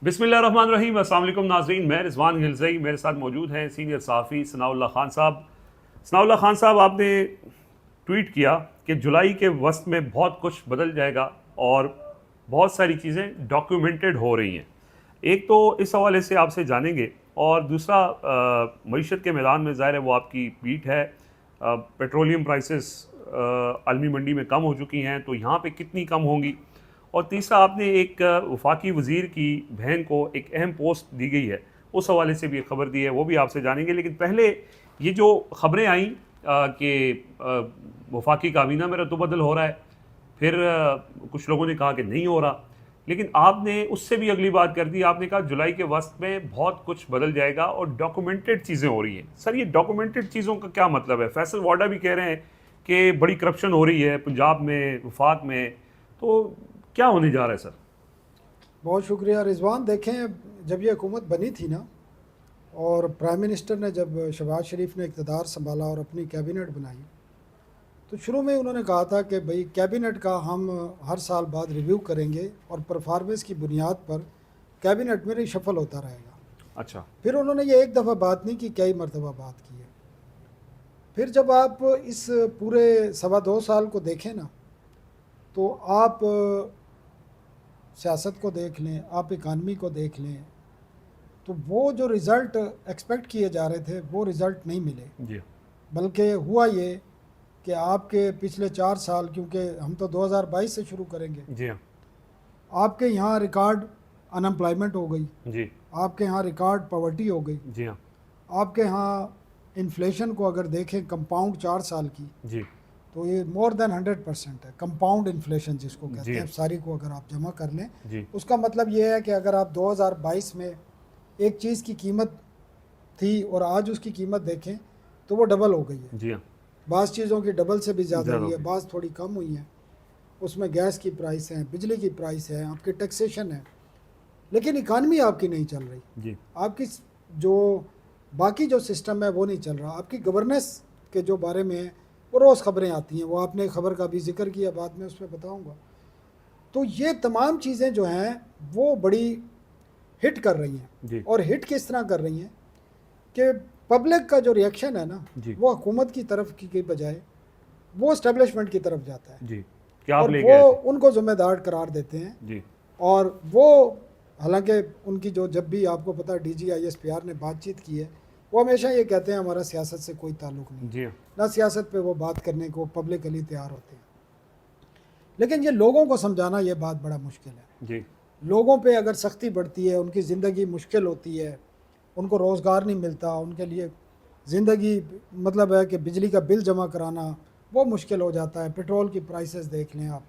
बिस्मिल्लाहिर्रहमानिर्रहीम। अस्सलाम वालेकुम नाज़रीन, मैं रिजवान हिल्ज़ई, मेरे साथ मौजूद हैं सीनियर सहाफ़ी सनाउल्लाह खान साहब। सनाउल्लाह खान साहब, आपने ट्वीट किया कि जुलाई के वस्त में बहुत कुछ बदल जाएगा और बहुत सारी चीज़ें डॉक्यूमेंटेड हो रही हैं। एक तो इस हवाले से आपसे जानेंगे, और दूसरा मईशत के मैदान में ज़ाहिर है वो आपकी ट्वीट है। पेट्रोलियम प्राइसेस आलमी मंडी में कम हो चुकी हैं, तो यहाँ पे कितनी कम होंगी। और तीसरा, आपने एक वफाकी वज़ीर की बहन को एक अहम पोस्ट दी गई है, उस हवाले से भी एक ख़बर दी है, वो भी आपसे जानेंगे। लेकिन पहले ये जो ख़बरें आई कि वफाकी काबीना में रद्दबदल हो रहा है, फिर कुछ लोगों ने कहा कि नहीं हो रहा, लेकिन आपने उससे भी अगली बात कर दी। आपने कहा जुलाई के वस्त में बहुत कुछ बदल जाएगा और डॉक्यूमेंटेड चीज़ें हो रही हैं। सर, ये डॉक्यूमेंटेड चीज़ों का क्या मतलब है? फैसल वाडा भी कह रहे हैं कि बड़ी करप्शन हो रही है पंजाब में, वफाक में, तो क्या होने जा रहा है सर? बहुत शुक्रिया रिजवान। देखें, जब ये हुकूमत बनी थी ना, और प्राइम मिनिस्टर ने जब शहबाज शरीफ ने इक़्तिदार संभाला और अपनी कैबिनेट बनाई, तो शुरू में उन्होंने कहा था कि भाई कैबिनेट का हम हर साल बाद रिव्यू करेंगे और परफॉर्मेंस की बुनियाद पर कैबिनेट में रिशफल होता रहेगा। अच्छा। फिर उन्होंने ये एक दफ़ा बात नहीं की, कई मरतबा बात की है। फिर जब आप इस पूरे 2.25 साल को देखें ना, तो आप सियासत को देख लें, आप इकानमी को देख लें, तो वो जो रिज़ल्ट एक्सपेक्ट किए जा रहे थे वो रिज़ल्ट नहीं मिले। जी। बल्कि हुआ ये कि आपके पिछले 4 साल, क्योंकि हम तो 2022 से शुरू करेंगे, जी हाँ। आपके यहाँ रिकॉर्ड अनएम्प्लॉयमेंट हो गई, जी। आपके यहाँ रिकॉर्ड पॉवर्टी हो गई, जी हाँ। आपके यहाँ इन्फ्लेशन को अगर देखें कंपाउंड 4 साल की, जी। तो ये मोर देन 100% है। कंपाउंड इन्फ्लेशन जिसको कहते जी। हैं, सारी को अगर आप जमा कर लें, जी। उसका मतलब ये है कि अगर आप 2022 में एक चीज़ की कीमत थी और आज उसकी कीमत देखें तो वो डबल हो गई है। जी हाँ। बाज़ चीज़ों की डबल से भी ज़्यादा हुई है, हो गई। बाज़ थोड़ी कम हुई हैं। उसमें गैस की प्राइस है, बिजली की प्राइस है, आपकी टैक्सेशन है, लेकिन इकानमी आपकी नहीं चल रही। जी। आपकी जो बाकी जो सिस्टम है वो नहीं चल रहा। आपकी गवर्नेंस के जो बारे में वो रोज़ ख़बरें आती हैं, वो आपने खबर का भी जिक्र किया, बाद में उसमें बताऊँगा। तो ये तमाम चीज़ें जो हैं वो बड़ी हिट कर रही हैं। जी। और हिट किस तरह कर रही हैं कि पब्लिक का जो रिएक्शन है ना, जी। वो हुकूमत की तरफ की बजाय वो इस्टेब्लिशमेंट की तरफ जाता है। जी। क्या आप और ले वो गए थे? उनको ज़िम्मेदार करार देते हैं। जी। और वो, हालांकि उनकी जो, जब भी आपको पता है DG ISPR ने बातचीत की है, वो हमेशा ये कहते हैं हमारा सियासत से कोई ताल्लुक़ नहीं, जी हाँ। ना सियासत पे वो बात करने को पब्लिकली तैयार होते हैं। लेकिन ये लोगों को समझाना ये बात बड़ा मुश्किल है। जी। लोगों पे अगर सख्ती बढ़ती है, उनकी ज़िंदगी मुश्किल होती है, उनको रोज़गार नहीं मिलता, उनके लिए ज़िंदगी, मतलब है कि बिजली का बिल जमा कराना वो मुश्किल हो जाता है। पेट्रोल की प्राइसेस देख लें आप,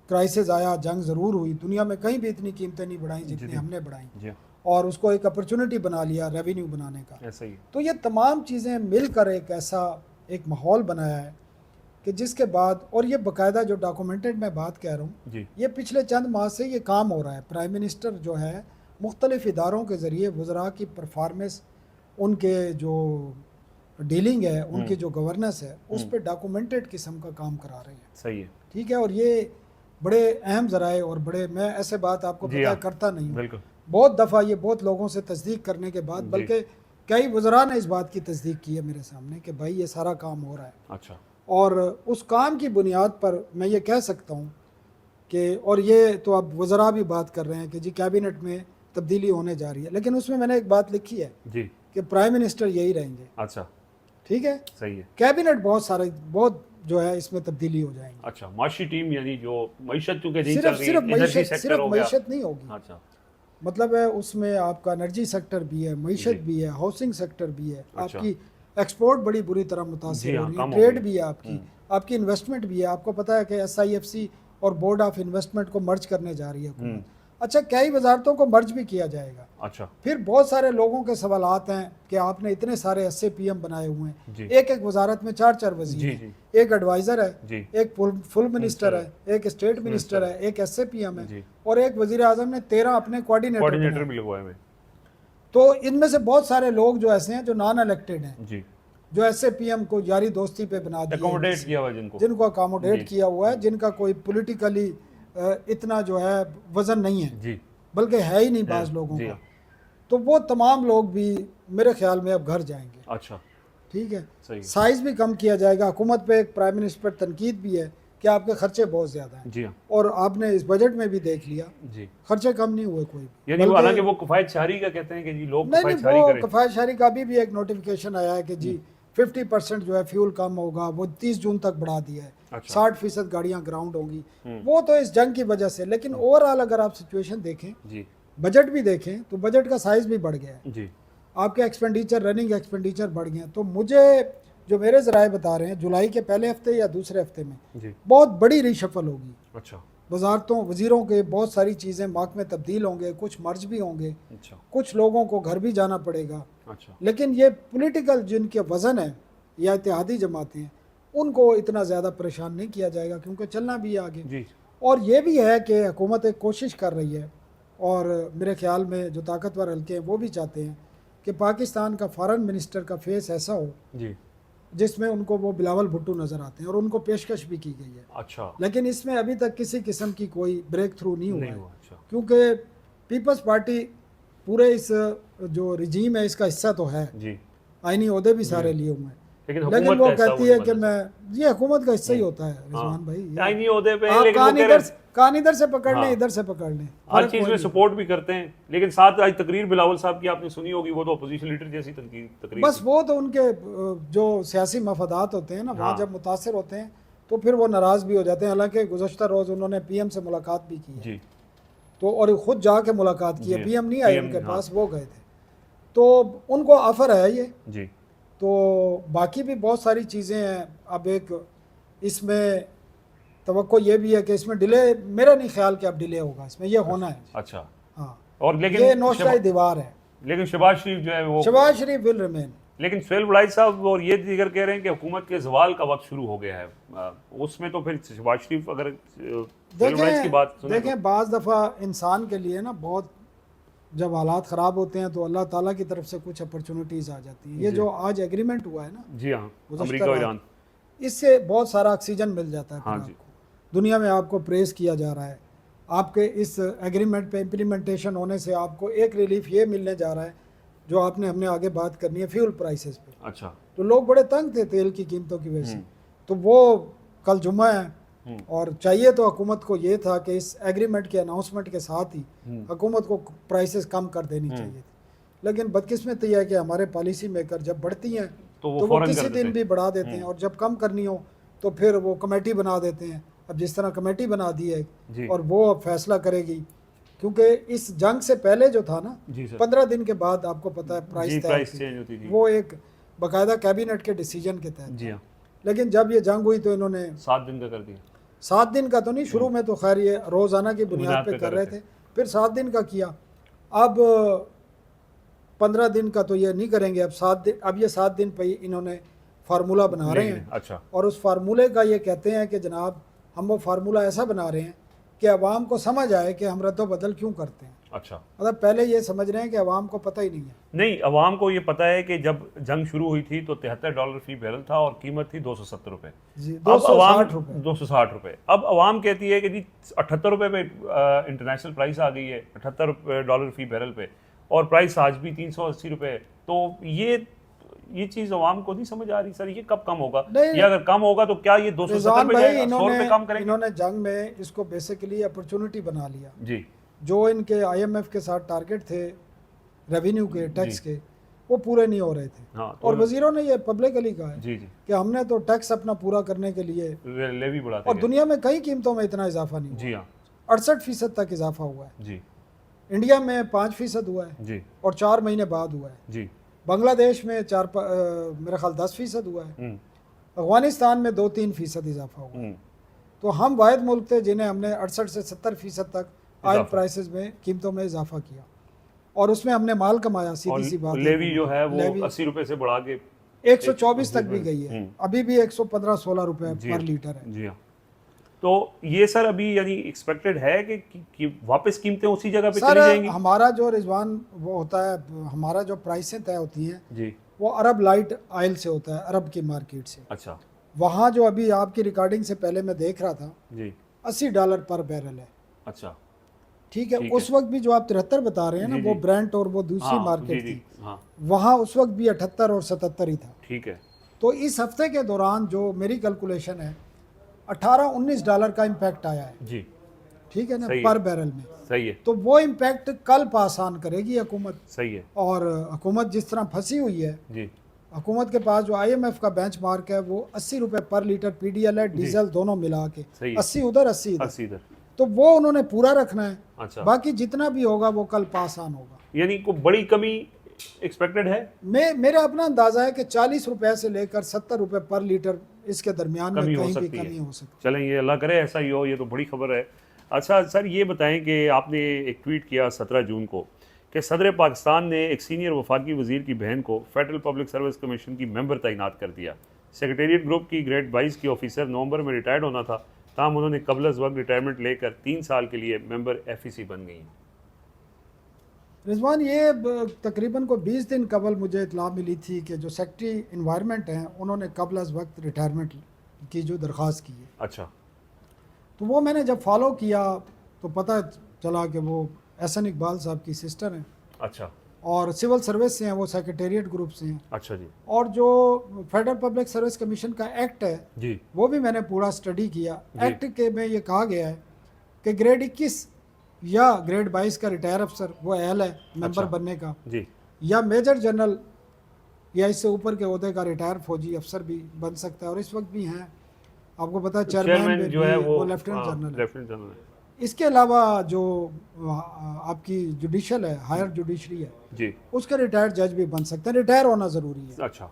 क्राइसिस आया, जंग ज़रूर हुई, दुनिया में कहीं भी इतनी कीमतें नहीं बढ़ाई जितनी हमने बढ़ाई, जी। और उसको एक अपॉर्चुनिटी बना लिया रेवेन्यू बनाने का। ऐसा ही। तो ये तमाम चीज़ें मिलकर एक ऐसा एक माहौल बनाया है कि जिसके बाद, और ये बाकायदा जो डॉक्यूमेंटेड मैं बात कह रहा हूँ, जी। ये पिछले चंद माह से ये काम हो रहा है। प्राइम मिनिस्टर जो है मुख्तलिफ इदारों के ज़रिए वज़रा की परफॉर्मेंस, उनके जो डीलिंग है, उनकी जो गवर्नेंस है, उस पर डॉक्यूमेंटेड किस्म का काम करा रहे हैं। सही है। ठीक है। और ये बड़े अहम ज़राए, और बड़े, मैं ऐसे बात आपको पता है करता नहीं हूँ, बिल्कुल। बहुत दफ़ा ये बहुत लोगों से तस्दीक करने के बाद, बल्कि कई वज़रा ने इस बात की तस्दीक की है मेरे सामने कि भाई ये सारा काम हो रहा है। अच्छा। और उस काम की बुनियाद पर मैं ये कह सकता हूँ कि, और ये तो अब वज़रा भी बात कर रहे हैं कि जी कैबिनेट में तब्दीली होने जा रही है, लेकिन उसमें मैंने एक बात लिखी है जी कि प्राइम मिनिस्टर यही रहेंगे। अच्छा। ठीक है। सही है। कैबिनेट बहुत सारे, बहुत जो है इसमें तब्दीली हो जाएंगी। अच्छा, माशी टीम, यानी जो मईशत चूंकि नहीं चल सिर्फ रही, सिर्फ एनर्जी मईशत, सेक्टर सिर्फ हो गया। मईशत नहीं होगी। अच्छा। मतलब है उसमें आपका एनर्जी सेक्टर भी है, मईशत जी। भी है, हाउसिंग सेक्टर भी है, अच्छा। आपकी एक्सपोर्ट बड़ी बुरी तरह मुतासिर जी हो हाँ, रही है, कम हो ट्रेड गई। भी है आपकी, आपकी इन्वेस्टमेंट भी है। आपको पता है कि SIFC और बोर्ड ऑफ इन्वेस्टमेंट को मर्ज करने जा रही है हुकूमत। अच्छा, कई वजारतों को मर्ज भी किया जाएगा। अच्छा। फिर बहुत सारे लोगों के सवालात हैं कि आपने इतने सारे SAPM बनाए हुए जी। हैं, एक एक वजारत में 4 वजीर जी। हैं, जी। एक एडवाइज़र है, जी। एक फुल मिनिस्टर है, एक स्टेट मिनिस्टर है, एक SAPM जी। है, और एक वजीर आजम ने 13 अपने कोऑर्डिनेटर भी लगवाए हुए। तो इनमें से बहुत सारे लोग जो ऐसे हैं जो नॉन इलेक्टेड हैं, जी। जो SAPM को यारी दोस्ती पे बना दिया, अकोमोडेट किया हुआ जिनको अकोमोडेट किया हुआ है, जिनका कोई पॉलिटिकली इतना जो है वजन नहीं है। जी। बल्कि है ही नहीं बाज़ लोगों जी का, हाँ। तो वो तमाम लोग भी मेरे ख्याल में अब घर जाएंगे। अच्छा, ठीक है, सही है। साइज़ भी कम किया जाएगा। हुकूमत पे एक प्राइम मिनिस्टर पर तनकीद भी है कि आपके खर्चे बहुत ज़्यादा हैं, जी हाँ। और आपने इस बजट में भी देख लिया जी, खर्चे कम नहीं हुए कोई भी, यानी वो बल्कि हालांकि वो किफ़ायत शहरी का कहते हैं कि जी लोग नहीं नहीं, किफ़ायत शहरी वो करें। किफ़ायत शहरी का भी एक नोटिफिकेशन आया है कि जी 50% जो है फ्यूल कम होगा, वो 30 जून तक बढ़ा दिया है। अच्छा। 60% गाड़ियां ग्राउंड होंगी, वो तो इस जंग की वजह से। लेकिन ओवरऑल अगर आप सिचुएशन देखें, जी बजट भी देखें, तो बजट का साइज़ भी बढ़ गया है, जी आपके एक्सपेंडिचर, रनिंग एक्सपेंडिचर बढ़ गए हैं। तो मुझे जो मेरे ज़राए बता रहे हैं, जुलाई के पहले हफ्ते या दूसरे हफ्ते में जी। बहुत बड़ी रीशफल होगी। अच्छा वजारतों, वज़ीरों के बहुत सारी चीज़ें महकमे तब्दील होंगे, कुछ मर्ज भी होंगे, अच्छा कुछ लोगों को घर भी जाना पड़ेगा। अच्छा। लेकिन ये पॉलिटिकल जिनके वज़न है या इत्तेहादी जमातें हैं, उनको इतना ज़्यादा परेशान नहीं किया जाएगा, क्योंकि चलना भी है आगे। जी और ये भी है कि हुकूमत एक कोशिश कर रही है, और मेरे ख्याल में जो ताकतवर हल्के हैं वो भी चाहते हैं कि पाकिस्तान का फॉरेन मिनिस्टर का फेस ऐसा हो जी। जिसमें उनको वो बिलावल भुट्टो नज़र आते हैं, और उनको पेशकश भी की गई है। अच्छा, लेकिन इसमें अभी तक किसी किस्म की कोई ब्रेक थ्रू नहीं हुआ नहीं है, हुआ। अच्छा क्योंकि पीपल्स पार्टी पूरे इस जो रिजीम है इसका हिस्सा तो है, जी, आईनी ओहदे भी सारे लिए हुए हैं, लेकिन लेकिन हुकूमत वो का हिस्सा कहती नहीं है कि बनना मैं, ये हुकूमत का हिस्सा ही होता है चाहिए। रिजवान भाई। हाँ, आईनी ओहदे पे हैं, आप लेकिन वो कह रहे हैं कान इधर से पकड़ लें, हाँ। इधर से पकड़ लें, हर फर्क चीज़ कोई में नहीं। सपोर्ट भी करते हैं, लेकिन साथ आज तकरीर बिलावल साहब की आपने सुनी होगी, वो तो अपोजिशन लीडर जैसी तकरीर बस थी। वो तो उनके जो सियासी मफादात होते हैं ना, वहाँ हाँ। जब मुतासर होते हैं तो फिर वो नाराज़ भी हो जाते हैं। हालांकि गुज़श्ता रोज़ उन्होंने पीएम से मुलाकात भी की है, जी तो और ख़ुद जाके मुलाकात की है, जी। पीएम नहीं आए पीएम उनके हाँ। पास, वो गए थे। तो उनको ऑफ़र है ये। जी तो बाकी भी बहुत सारी चीज़ें हैं। अब एक इसमें तवक्को ये भी है कि इसमें डिले, मेरा नहीं ख्याल कि अब डिले होगा, इसमें ये होना है। अच्छा। हाँ, और ये लेकिन नौशाही दीवार है। लेकिन शहबाज शरीफ जो है वो, शहबाज शरीफ विल रिमेन। लेकिन सुहेल वड़ाई साहब और ये दीगर कह रहे हैं कि हुकूमत के जवाल का वक्त शुरू हो गया है। उसमें तो फिर शहबाज शरीफ अगर सुहेल वड़ाई की बात सुने देखें, बाज़ दफ़ा इंसान के लिए ना बहुत, जब हालात ख़राब होते हैं तो अल्लाह ताला की तरफ से कुछ अपॉर्चुनिटीज़ आ जाती हैं। ये जी। जो आज एग्रीमेंट हुआ है ना, जी हाँ, गुज़श्ता अमेरिका और रात, ईरान। इससे बहुत सारा ऑक्सीजन मिल जाता है। फिर हाँ जी। आपको दुनिया में आपको प्रेस किया जा रहा है, आपके इस एग्रीमेंट पे इम्प्लीमेंटेशन होने से आपको एक रिलीफ ये मिलने जा रहा है, जो आपने हमने आगे बात करनी है फ्यूल प्राइसेस पे। अच्छा। तो लोग बड़े तंग थे तेल की कीमतों की वजह से, तो वो कल जुम्मा है, और चाहिए तो हुकूमत को ये था कि इस एग्रीमेंट के अनाउंसमेंट के साथ ही हुकूमत को प्राइसेस कम कर देनी चाहिए थी। लेकिन बदकिस्मती है कि हमारे पॉलिसी मेकर जब बढ़ती हैं तो वो तो वो फौरन किसी कर देते दिन भी बढ़ा देते हैं, और जब कम करनी हो तो फिर वो कमेटी बना देते हैं। अब जिस तरह कमेटी बना दी है, जी। और वो अब फैसला करेगी, क्योंकि इस जंग से पहले जो था ना, जी सर। 15 दिन के बाद आपको पता है जी, प्राइस प्राइस तय चेंज होती थी। वो एक बाकायदा कैबिनेट के डिसीजन के तहत। जी हाँ, लेकिन जब ये जंग हुई तो इन्होंने 7 दिन का कर दिया। 7 दिन का तो नहीं, शुरू में तो खैर ये रोज़ाना की बुनियाद बुनियाद पे पे कर कर रहे रहे थे, फिर 7 दिन का किया। अब 15 दिन का तो ये नहीं करेंगे, अब 7 दिन, अब ये 7 दिन पे इन्होंने फार्मूला बना रहे हैं। अच्छा। और उस फार्मूले का ये कहते हैं कि जनाब हम वो फार्मूला ऐसा बना रहे हैं कि अवाम को समझ आए कि हम रद्द-बदल क्यों करते हैं। अच्छा। मतलब पहले ये समझ रहे हैं कि अवाम को पता ही नहीं है। नहीं, अवाम को ये पता है कि जब जंग शुरू हुई थी तो $73 फी बैरल था और कीमत थी 270 रुपए। जी, अब 260 रुपये। 260 रुपए। अब अवाम कहती है कि जी 78 रुपए पे इंटरनेशनल प्राइस आ गई है, $78 फी बैरल पे, और प्राइस आज भी 380 रुपए है। तो ये चीज़ अवाम को नहीं समझ आ रही सर, ये कब कम होगा? नहीं, या अगर कम होगा तो क्या ये 270 रिजवान पे भाई, जाएगा, 100 रुपए कम करेंगे? इन्होंने जंग में इसको बेसिकली अपॉर्चुनिटी बना लिया। जी जो इनके IMF के साथ टारगेट थे रेवेन्यू के, टैक्स के, वो पूरे नहीं हो रहे थे। हाँ, और वजीरों ने ये पब्लिकली कहा है जी जी, कि हमने तो टैक्स अपना पूरा करने के लिए, लेवी बढ़ाते और गए। दुनिया में कई कीमतों में इतना इजाफा नहीं हुआ। जी हाँ 68% तक इजाफा हुआ है। जी इंडिया में 5% हुआ है, जी और 4 महीने बाद हुआ है। जी। बांग्लादेश में मेरा ख्याल 10% हुआ है। अफगानिस्तान में 2-3% इजाफा हुआ। तो हम वाहिद मुल्क थे जिन्हें हमने 68 से 70% तक ऑयल प्राइसेस में, कीमतों में इजाफा किया, और उसमें हमने माल कमाया। सीधी सी बात है, लेवी जो है वो लेवी 80 रुपए से बढ़ा के 124 तक भी गई है, अभी भी 115-16 रुपए पर लीटर है। जी हाँ। तो ये सर अभी यानी एक्सपेक्टेड है कि वापस कीमतें उसी जगह पे चली सर जाएंगी? हमारा जो रिजवान वो होता है, हमारा जो प्राइसें तय होती हैं जी। वो अरब लाइट ऑयल से होता है, अरब की मार्केट से। अच्छा। वहाँ जो अभी आपकी रिकॉर्डिंग से पहले मैं देख रहा था, जी। $80 पर बैरल है। अच्छा। ठीक है, ठीक उस वक्त भी जो आप 73 बता रहे हैं ना, जी, वो जी। ब्रेंट और वो दूसरी हाँ मार्केट जी थी, हाँ वहाँ उस वक्त भी 78 और 77 ही था। ठीक है तो इस हफ्ते के दौरान जो मेरी कैलकुलेशन है, $18-19 का इम्पैक्ट आया है, जी। ठीक है ना, सही है पर बैरल में। सही है तो वो इम्पैक्ट कल पास ऑन करेगी हुकूमत, सही है और हुकूमत जिस तरह फंसी हुई है, जी हुकूमत के पास जो IMF का बेंचमार्क है वो 80 रुपये पर लीटर PDL है, जी डीजल दोनों मिला के, सही है 80 उधर 80 इधर, 80 इधर। तो वो उन्होंने पूरा रखना है। अच्छा बाकी जितना भी होगा वो कल पास ऑन होगा। यानी को बड़ी कमी एक्सपेक्टेड है। मेरा अपना अंदाज़ा है कि 40 रुपये से लेकर 70 रुपये पर लीटर इसके दरमियान में कमी हो कहीं भी सकती कमी है। हो सकती चलें ये अल्लाह करे ऐसा ही हो, ये तो बड़ी खबर है। अच्छा सर ये बताएं कि आपने एक ट्वीट किया 17 जून को कि सदर पाकिस्तान ने एक सीनियर वफाकी वजीर की बहन को फेडरल पब्लिक सर्विस कमीशन की मेंबर तैनात कर दिया। सेक्रेटेरिएट ग्रुप की ग्रेड 22 की ऑफिसर नवंबर में रिटायर्ड होना था, ताहम उन्होंने कबल अज़ वक्त रिटायरमेंट लेकर 3 साल के लिए मेंबर FEC बन गई। रिजवान, ये तकरीबन को 20 दिन कबल मुझे इतला मिली थी कि जो सेक्रेटरी इन्वायरमेंट हैं उन्होंने कबल अज़ वक्त रिटायरमेंट की जो दरख्वास्त की है, अच्छा तो वो मैंने जब फॉलो किया तो पता चला कि वो एहसन इकबाल साहब की सिस्टर हैं, अच्छा और सिविल सर्विस से हैं, वो सेक्रेटेरिएट ग्रुप से हैं। अच्छा जी और जो फेडरल पब्लिक सर्विस कमीशन का एक्ट है जी वो भी मैंने पूरा स्टडी किया। जी। एक्ट के में ये कहा गया है कि ग्रेड 21 या ग्रेड 22 का रिटायर अफसर वो अहल है मेंबर अच्छा। बनने का, जी या मेजर जनरल या इससे ऊपर के ओहदे का रिटायर फौजी अफसर भी बन सकता है, और इस वक्त भी हैं, आपको पता है चेयरमैन जो है वो लेफ्टिनेंट जनरल है। लेफ्टिनेंट जनरल है। इसके अलावा जो आपकी जुडिशल है, हायर जुडिशरी है, जी उसके रिटायर्ड जज भी बन सकते हैं, रिटायर होना ज़रूरी है। अच्छा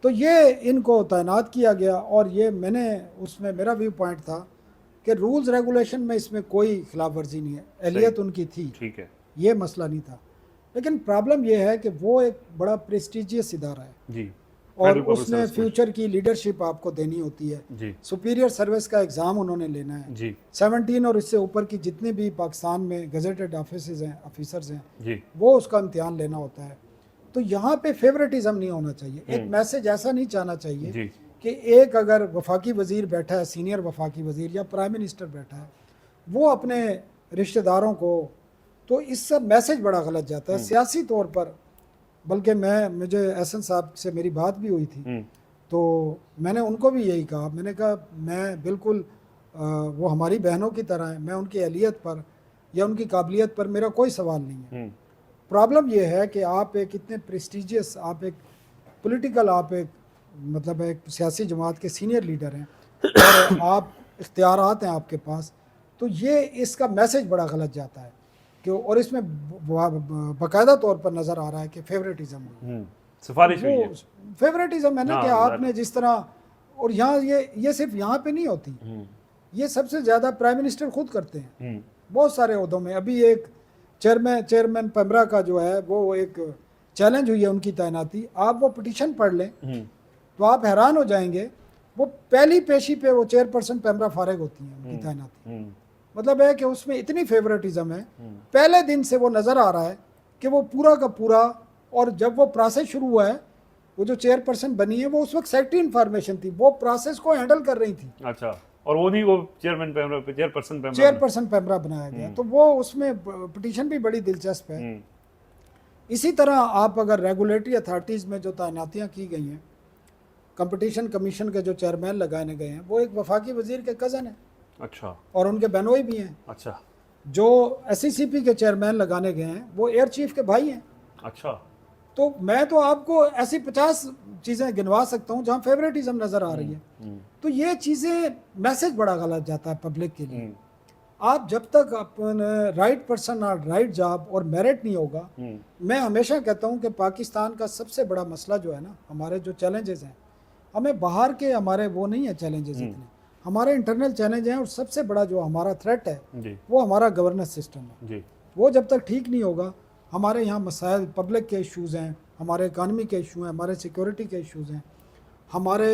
तो ये इनको तैनात किया गया, और ये मैंने उसमें मेरा व्यू पॉइंट था कि रूल्स रेगुलेशन में इसमें कोई खिलाफ वर्जी नहीं है, एहलियत उनकी थी, ठीक है ये मसला नहीं था। लेकिन प्रॉब्लम ये है कि वो एक बड़ा प्रेस्टिजियस इदारा है, जी और Federal Public उसमें Service फ्यूचर की लीडरशिप आपको देनी होती है। जी सुपीरियर सर्विस का एग्ज़ाम उन्होंने लेना है। जी 17 और इससे ऊपर की जितने भी पाकिस्तान में गजेटेड ऑफिसर्स हैं, ऑफिसर्स हैं, जी वो उसका इम्तिहान लेना होता है। तो यहाँ पे फेवरेटिज्म नहीं होना चाहिए, एक मैसेज ऐसा नहीं जाना चाहिए जी कि एक अगर वफाकी वज़ीर बैठा है, सीनियर वफाकी वज़ीर या प्राइम मिनिस्टर बैठा है, वो अपने रिश्तेदारों को, तो इससे मैसेज बड़ा गलत जाता है सियासी तौर पर। बल्कि मुझे एहसन साहब से मेरी बात भी हुई थी, तो मैंने उनको भी यही कहा, मैंने कहा मैं बिल्कुल वो हमारी बहनों की तरह है, मैं उनकी अहलियत पर या उनकी काबिलियत पर मेरा कोई सवाल नहीं है। प्रॉब्लम ये है कि आप एक इतने प्रेस्टिजियस, आप एक पॉलिटिकल, आप एक मतलब एक सियासी जमात के सीनियर लीडर हैं, और आप इख्तियारात हैं आपके पास, तो ये इसका मैसेज बड़ा गलत जाता है कि, और इसमें बाकायदा तौर पर नज़र आ रहा है कि फेवरेटिज़म हुई, सिफारिश हुई है। वो फेवरेटिज़म है ना, हाँ, कि आपने जिस तरह, और यहाँ ये सिर्फ यहाँ पे नहीं होती, ये सबसे ज़्यादा प्राइम मिनिस्टर खुद करते हैं बहुत सारे ओहदों में। अभी एक चेयरमैन पेमरा का जो है वो एक चैलेंज हुई है उनकी तैनाती, आप वो पिटीशन पढ़ लें तो आप हैरान हो जाएंगे, वो पहली पेशी पे वो चेयरपर्सन पेमरा फारिग होती हैं उनकी तैनाती। मतलब है कि उसमें इतनी फेवरेटिज्म है, पहले दिन से वो नज़र आ रहा है कि वो पूरा का पूरा, और जब वो प्रोसेस शुरू हुआ है, वो जो चेयरपर्सन बनी है वो उस वक्त सेक्रेटरी इन्फॉर्मेशन थी, वो प्रोसेस को हैंडल कर रही थी। अच्छा, और वो नहीं, वो चेयरपर्सन पेमरा बनाया गया, तो वो उसमें पिटीशन भी बड़ी दिलचस्प है। इसी तरह आप अगर रेगुलेटरी अथॉरिटीज़ में जो तैनातियाँ की गई हैं, कंपटीशन कमीशन के जो चेयरमैन लगाने गए हैं, वो एक वफाकी वजीर के कज़न है, अच्छा, और उनके बहनोई भी हैं। अच्छा जो SECP के चेयरमैन लगाने गए हैं वो एयर चीफ के भाई हैं। अच्छा तो मैं तो आपको ऐसी 50 चीज़ें गिनवा सकता हूँ जहाँ फेवरेटिज्म नज़र आ रही है। तो ये चीज़ें, मैसेज बड़ा गलत जाता है पब्लिक के लिए। आप जब तक अपने राइट पर्सन और राइट जॉब और मेरिट नहीं होगा, मैं हमेशा कहता हूँ कि पाकिस्तान का सबसे बड़ा मसला जो है ना, हमारे जो चैलेंजेस हैं, हमें बाहर के हमारे वो नहीं है चैलेंजेस इतने, हमारे इंटरनल चैलेंज हैं, और सबसे बड़ा जो हमारा थ्रेट है वो हमारा गवर्नेंस सिस्टम है। वो जब तक ठीक नहीं होगा, हमारे यहाँ मसाइल पब्लिक के इश्यूज़ हैं, हमारे इकानमी के इशू हैं, हमारे सिक्योरिटी के इश्यूज़ हैं, हमारे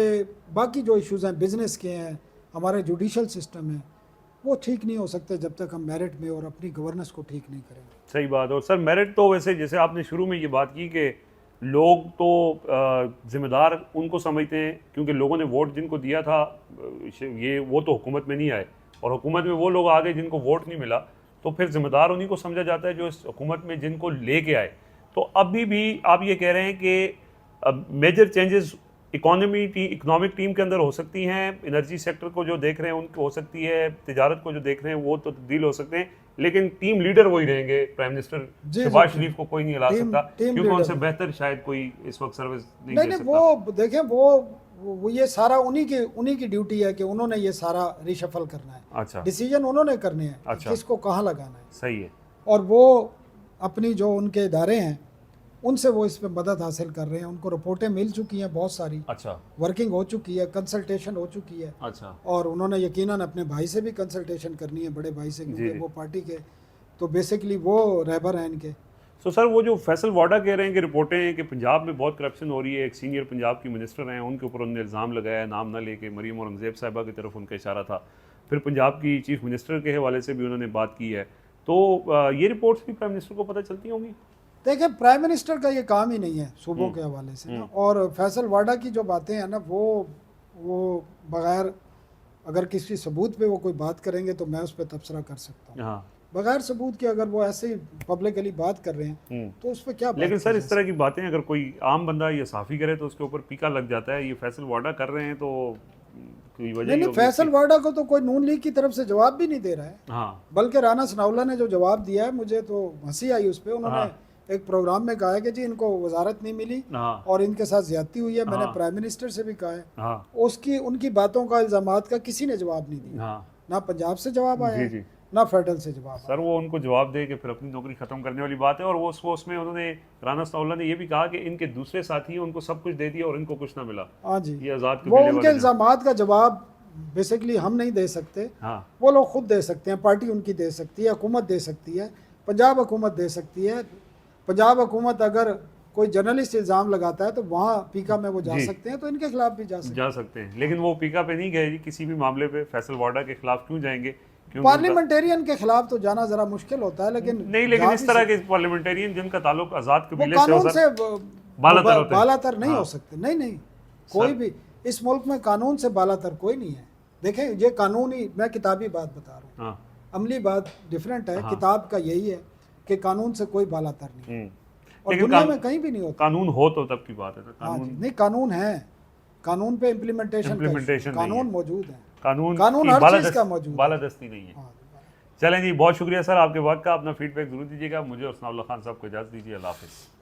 बाकी जो इश्यूज़ हैं बिज़नेस के हैं, हमारे जुडिशल सिस्टम है, वो ठीक नहीं हो सकते जब तक हम मेरिट में और अपनी गवर्नेंस को ठीक नहीं करेंगे। सही बात। और सर मेरिट तो वैसे जैसे आपने शुरू में ये बात की कि लोग तो जिम्मेदार उनको समझते हैं क्योंकि लोगों ने वोट जिनको दिया था, ये वो तो हुकूमत में नहीं आए, और हुकूमत में वो लोग आ गए जिनको वोट नहीं मिला, तो फिर जिम्मेदार उन्हीं को समझा जाता है जो इस हुकूमत में जिनको लेके आए। तो अभी भी आप ये कह रहे हैं कि मेजर चेंजेस इकोनॉमिक टीम के अंदर हो सकती हैं, एनर्जी सेक्टर को जो देख रहे हैं उनको हो सकती है, तिजारत को जो देख रहे हैं वो तो तब्दील हो सकते हैं, लेकिन टीम लीडर वही रहेंगे। प्राइम मिनिस्टर शहबाज शरीफ को कोई नहीं हिला सकता, क्योंकि उनसे बेहतर शायद कोई इस वक्त सर्विस नहीं दे सकता। वो देखें, वो ये सारा उन्हीं की ड्यूटी है कि उन्होंने ये सारा रिशफल करना है। अच्छा, डिसीजन उन्होंने करने हैं। अच्छा, किसको कहाँ लगाना है। सही है। और वो अपनी जो उनके इदारे हैं उनसे वो इस पे मदद हासिल कर रहे हैं। उनको रिपोर्टें मिल चुकी हैं बहुत सारी। अच्छा, वर्किंग हो चुकी है, कंसल्टेशन हो चुकी है। अच्छा, और उन्होंने यकीनन अपने भाई से भी कंसल्टेशन करनी है, बड़े भाई से, क्योंकि वो पार्टी के तो बेसिकली वो रहबर हैं इनके। तो सर वो जो फैसल वाडा कह रहे हैं कि रिपोर्टें हैं कि पंजाब में बहुत करप्शन हो रही है, एक सीनियर पंजाब की मिनिस्टर हैं उनके ऊपर उन्होंने इल्ज़ाम लगाया है, नाम ना लेके, मरीम औरंगजेब साहिबा की तरफ उनका इशारा था। फिर पंजाब की चीफ मिनिस्टर के हवाले से भी उन्होंने बात की है। तो ये रिपोर्ट्स भी प्राइम मिनिस्टर को पता चलती होंगी? देखिए, प्राइम मिनिस्टर का ये काम ही नहीं है सूबों के हवाले से ना। और फैसल वाडा की जो बातें हैं ना, वो बगैर अगर किसी सबूत पे वो कोई बात करेंगे तो मैं उस पर तबसरा कर सकता हूँ। हाँ, बगैर सबूत के अगर वो ऐसे ही पब्लिकली बात कर रहे हैं तो उस पर क्या बात। लेकिन सर इस तरह की बातें अगर कोई आम बंदा या सहाफ़ी करे तो उसके ऊपर पीका लग जाता है। ये फैसल वाडा कर रहे हैं तो कोई वजह नहीं, फैसल वाडा को तो कोई नून लीग की तरफ से जवाब भी नहीं दे रहा है। हाँ, बल्कि राना सनाउल्ला ने जो जवाब दिया है, मुझे तो हंसी आई उस पर। उन्होंने एक प्रोग्राम में कहा है कि जी इनको वजारत नहीं मिली और इनके साथ ज्यादती हुई है। मैंने प्राइम मिनिस्टर से भी कहा है, उनकी बातों का, इल्जामात का किसी ने जवाब नहीं दिया। ना पंजाब से जवाब आया है, ना फेडरल से जवाब। सर वो उनको जवाब दे के फिर अपनी नौकरी खत्म करने वाली बात है। और वो उसमें उन्होंने, राना सनाउल्ला ने ये भी कहा कि इनके दूसरे साथी उनको सब कुछ दे दिया और इनको कुछ ना मिला। हाँ जी, ये आज़ाद वो उनके इल्जामात का जवाब बेसिकली हम नहीं दे सकते। वो लोग खुद दे सकते हैं, पार्टी उनकी दे सकती है, हुकूमत दे सकती है, पंजाब हुकूमत दे सकती है। पंजाब हुकूमत अगर कोई जर्नलिस्ट इल्ज़ाम लगाता है तो वहाँ पीका में वो जा सकते हैं, तो इनके खिलाफ भी जा सकते हैं। लेकिन वो पीका पे नहीं गए जी किसी भी मामले पे। फैसल वाडा के खिलाफ क्यों जाएंगे? पार्लियामेंटेरियन के खिलाफ तो जाना जरा मुश्किल होता है, लेकिन इस तरह के पार्लियामेंटेरियन जिनका ताल्लुक आज़ाद कबीले कानून से बालातर नहीं हो हाँ। सकते। नहीं, कोई भी इस मुल्क में कानून से बालातर कोई नहीं है। देखें, ये कानूनी, मैं किताबी बात बता रहा हूँ, अमली बात डिफरेंट है। किताब का यही है कि कानून से कोई बालातर नहीं, और दुनिया में कहीं भी नहीं होता। कानून हो तो तब की बात है। नहीं, कानून है, कानून पे इम्प्लीमेंटेशन कानून मौजूद है। कानून हर चीज का मौजूद है, बालादस्ती नहीं है। चलें जी, बहुत शुक्रिया सर आपके वक्त का। अपना फीडबैक जरूर दीजिएगा। मुझे और सनाउल्लाह खान साहब को इजाज़त दीजिए। अल्लाह हाफिज़।